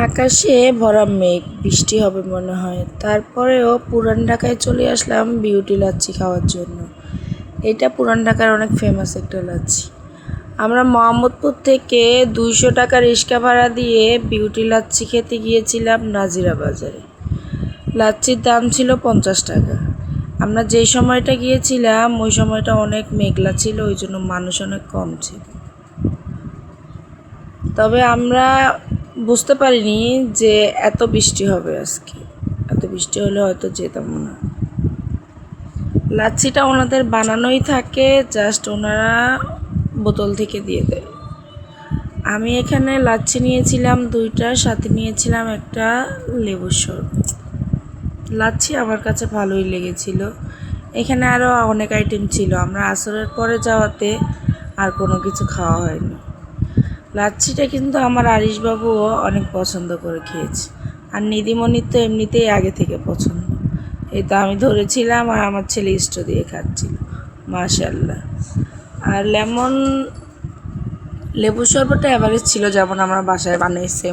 আকাশে ভরা মেঘ, বৃষ্টি হবে মনে হয়। তারপরেও পুরান ঢাকায় চলে আসলাম বিউটি লাচ্ছি খাওয়ার জন্য। এটা পুরান ঢাকার অনেক ফেমাস একটা লাচ্ছি। আমরা মোহাম্মদপুর থেকে 200 টাকা রিক্সা ভাড়া দিয়ে বিউটি লাচ্ছি খেতে গিয়েছিলাম নাজিরা বাজারে। লাচ্ছির দাম ছিল 50 টাকা। আমরা যেই সময়টা গিয়েছিলাম ওই সময়টা অনেক মেঘলা ছিল, ওই জন্য মানুষ অনেক কম ছিল। তবে আমরা বুঝতে পারিনি যে এত বৃষ্টি হবে আজকে। এত বৃষ্টি হলে হয়তো যেতাম না। লাচ্ছিটা ওনাদের বানানোই থাকে, জাস্ট ওনারা বোতল থেকে দিয়ে দেয়। আমি এখানে লাচ্ছি নিয়েছিলাম 2টা, সাথে নিয়েছিলাম একটা লেবুর শরবত। লাচ্ছি আমার কাছে ভালোই লেগেছিল। এখানে আরও অনেক আইটেম ছিল, আমরা আসরের পরে যাওয়াতে আর কোনো কিছু খাওয়া হয়নি। লাচ্ছিটা কিন্তু আমার আরিশবাবুও অনেক পছন্দ করে খেয়েছে, আর নিধিমণির তো এমনিতেই আগে থেকে পছন্দ। এই তো আমি ধরেছিলাম আর আমার ছেলে ইষ্ট দিয়ে খাচ্ছিল, মাশাআল্লাহ। আর লেবুর শরবতটা এভারেজ ছিল, যেমন আমরা বাসায় বানাইছি।